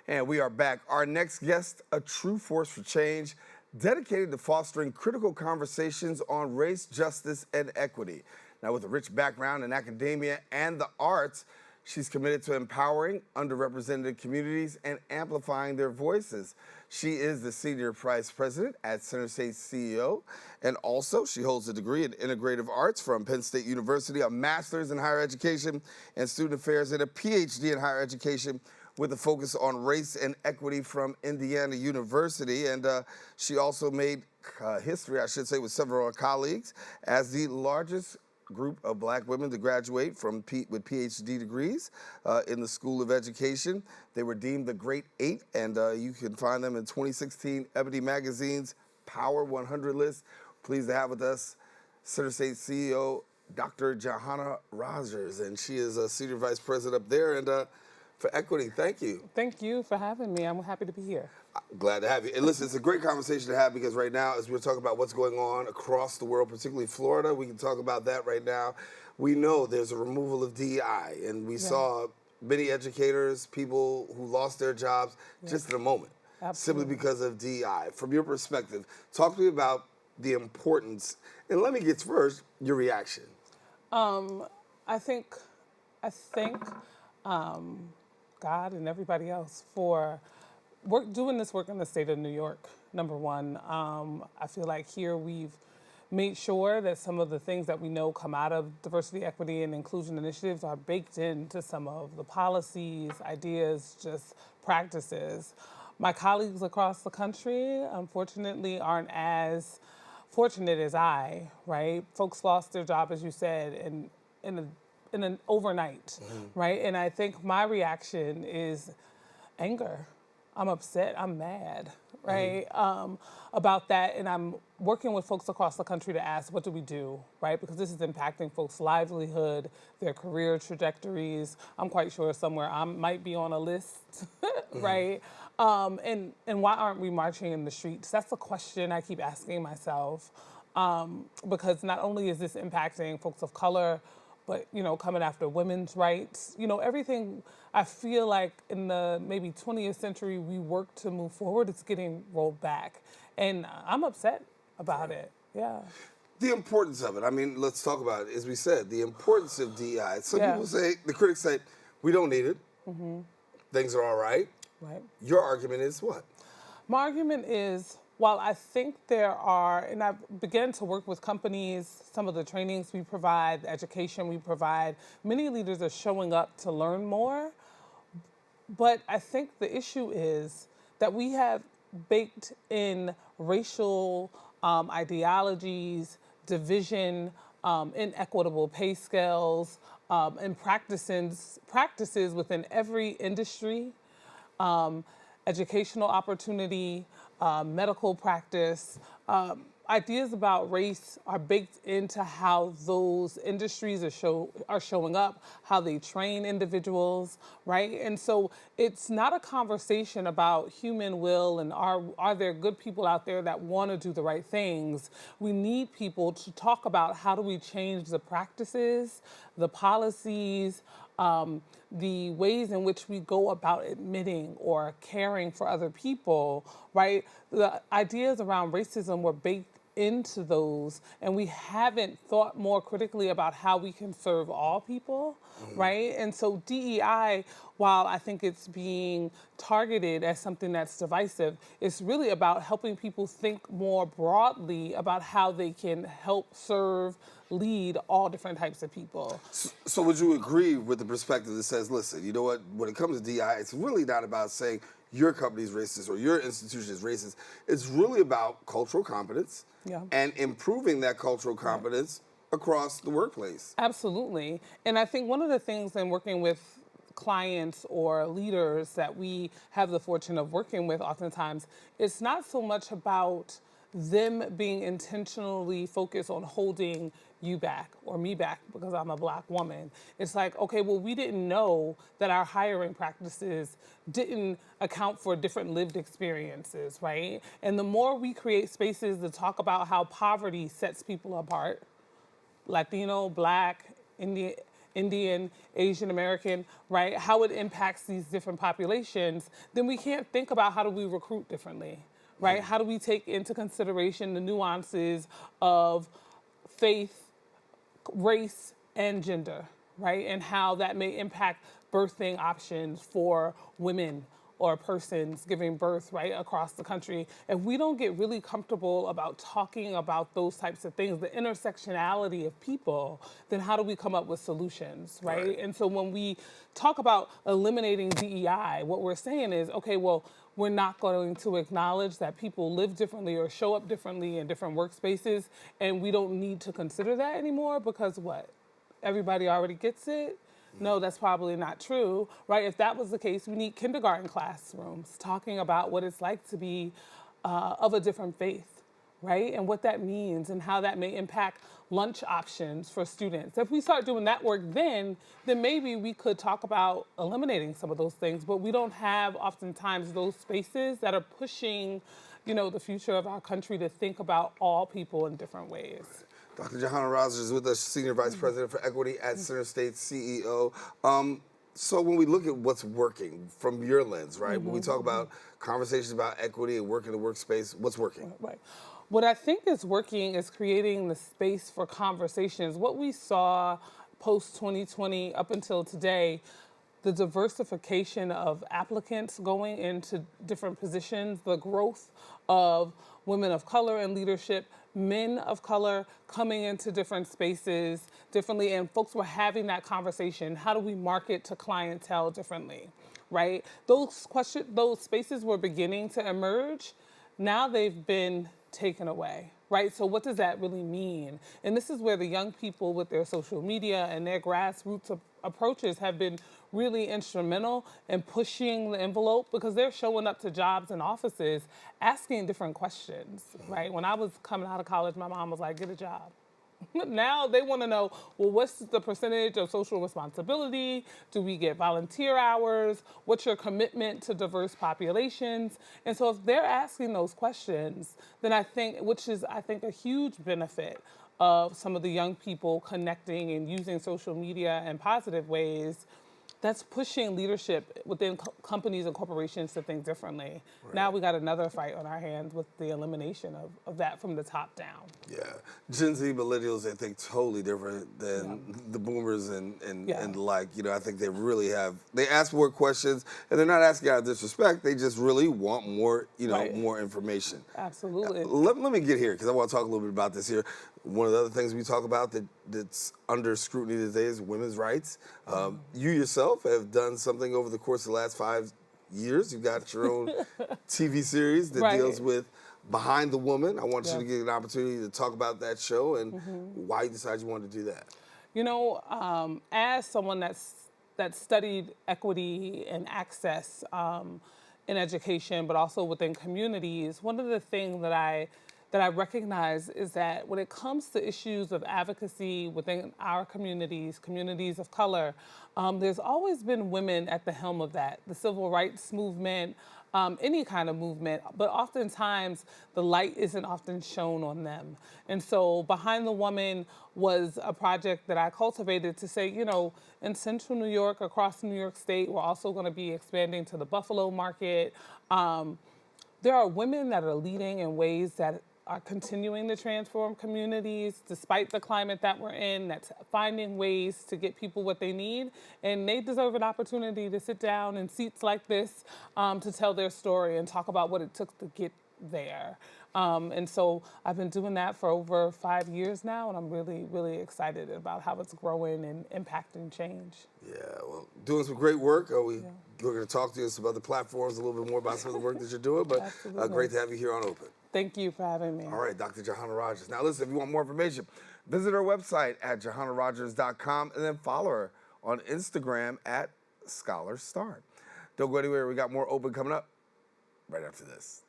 And we are back. Our next guest, a true force for change, dedicated to fostering critical conversations on race, justice, and equity. Now, with a rich background in academia and the arts, she's committed to empowering underrepresented communities and amplifying their voices. She is the Senior Vice President at CenterState CEO, and also she holds a degree in Integrative Arts from Penn State University, a master's in higher education and student affairs, and a PhD in higher education with a focus on race and equity from Indiana University. And she also made history, I should say, with several of her colleagues as the largest group of black women to graduate with PhD degrees in the School of Education. They were deemed the Great Eight, and you can find them in 2016 Ebony Magazine's Power 100 list. Pleased to have with us CenterState CEO, Dr. Juhanna Rogers, and she is a Senior Vice President up there. And for equity, thank you. Thank you for having me. I'm happy to be here. Glad to have you. And listen, it's a great conversation to have because right now, as we're talking about what's going on across the world, particularly Florida, we can talk about that right now. We know there's a removal of DEI, and we saw many educators, people who lost their jobs just in a moment, simply because of DEI. From your perspective, talk to me about the importance, and let me get first your reaction. I think God and everybody else for doing this work in the state of New York, number one. I feel like here we've made sure that some of the things that we know come out of diversity, equity, and inclusion initiatives are baked into some of the policies, ideas, just practices. My colleagues across the country, unfortunately, aren't as fortunate as I, right? Folks lost their job, as you said, in an overnight, right? And I think my reaction is anger. I'm upset, I'm mad, right? About that, and I'm working with folks across the country to ask, what do we do, right? Because this is impacting folks' livelihood, their career trajectories. I'm quite sure somewhere I might be on a list, right? And why aren't we marching in the streets? That's the question I keep asking myself, because not only is this impacting folks of color, but, you know, coming after women's rights, you know, everything I feel like in the maybe 20th century we worked to move forward, it's getting rolled back. And I'm upset about it, yeah. The importance of it, I mean, let's talk about it. As we said, the importance of DEI. Some people say, the critics say, we don't need it. Things are all right. Right. Your argument is what? My argument is, while I think there are, and I've begun to work with companies, some of the trainings we provide, the education we provide, many leaders are showing up to learn more. But I think the issue is that we have baked in racial ideologies, division, inequitable pay scales, and practices within every industry, educational opportunity, medical practice. Ideas about race are baked into how those industries are showing up, how they train individuals, right? And so it's not a conversation about human will and are there good people out there that want to do the right things. We need people to talk about how do we change the practices, the policies, the ways in which we go about admitting or caring for other people, right? The ideas around racism were baked into those, and we haven't thought more critically about how we can serve all people, right? And so DEI, while I think it's being targeted as something that's divisive, it's really about helping people think more broadly about how they can help serve, lead all different types of people. So would you agree with the perspective that says, listen, you know what, when it comes to DEI, it's really not about saying your company's racist or your institution is racist. It's really about cultural competence and improving that cultural competence across the workplace. Absolutely. And I think one of the things in working with clients or leaders that we have the fortune of working with oftentimes, it's not so much about them being intentionally focused on holding you back or me back because I'm a black woman. It's like, okay, well, we didn't know that our hiring practices didn't account for different lived experiences, right? And the more we create spaces to talk about how poverty sets people apart, Latino, Black, Indian, Indian, Asian American, right? How it impacts these different populations, then we can't think about how do we recruit differently, right? How do we take into consideration the nuances of faith, race, and gender, right? And how that may impact birthing options for women or persons giving birth, right, across the country. If we don't get really comfortable about talking about those types of things, the intersectionality of people, then how do we come up with solutions, right? And so when we talk about eliminating DEI, what we're saying is, okay, well, we're not going to acknowledge that people live differently or show up differently in different workspaces, and we don't need to consider that anymore because what? Everybody already gets it? No, that's probably not true, right? If that was the case, we need kindergarten classrooms talking about what it's like to be of a different faith, right? And what that means and how that may impact lunch options for students. If we start doing that work then maybe we could talk about eliminating some of those things, but we don't have oftentimes those spaces that are pushing, the future of our country to think about all people in different ways. Dr. Juhanna Rogers is with us, Senior Vice President for Equity at CenterState CEO. So when we look at what's working from your lens, right, when we talk about conversations about equity and work in the workspace, what's working? Right. What I think is working is creating the space for conversations. What we saw post-2020 up until today, the diversification of applicants going into different positions, the growth of women of color in leadership, men of color coming into different spaces differently, and folks were having that conversation. How do we market to clientele differently, right? Those spaces were beginning to emerge. Now they've been taken away, right? So what does that really mean? And this is where the young people with their social media and their grassroots approaches have been really instrumental in pushing the envelope because they're showing up to jobs and offices asking different questions, right? When I was coming out of college, my mom was like, get a job. Now they want to know, well, what's the percentage of social responsibility? Do we get volunteer hours? What's your commitment to diverse populations? And so if they're asking those questions, then I think a huge benefit of some of the young people connecting and using social media in positive ways, that's pushing leadership within companies and corporations to think differently. Right. Now we got another fight on our hands with the elimination of that from the top down. Yeah. Gen Z millennials, they think totally different than the boomers and the like. I think they ask more questions, and they're not asking out of disrespect. They just really want more, more information. Absolutely. Let me get here, because I want to talk a little bit about this here. One of the other things we talk about that's under scrutiny these days is women's rights. You yourself have done something over the course of the last 5 years. You've got your own TV series that deals with Behind the Woman. I want you to get an opportunity to talk about that show and why you decided you wanted to do that. As someone that studied equity and access in education, but also within communities, one of the things that I recognize is that when it comes to issues of advocacy within our communities of color, there's always been women at the helm of that. The civil rights movement, any kind of movement, but oftentimes the light isn't often shown on them. And so Behind the Woman was a project that I cultivated to say, in central New York, across New York State, we're also going to be expanding to the Buffalo market. There are women that are leading in ways that are continuing to transform communities despite the climate that we're in, that's finding ways to get people what they need. And they deserve an opportunity to sit down in seats like this to tell their story and talk about what it took to get there. And so I've been doing that for over 5 years now, and I'm really, really excited about how it's growing and impacting change. Yeah, well, doing some great work. We're going to talk to you on some other platforms a little bit more about some of the work that you're doing, but great to have you here on Open. Thank you for having me. All right, Dr. Juhanna Rogers. Now listen, if you want more information, visit our website at johannarogers.com and then follow her on Instagram at ScholarStart. Don't go anywhere. We got more Open coming up right after this.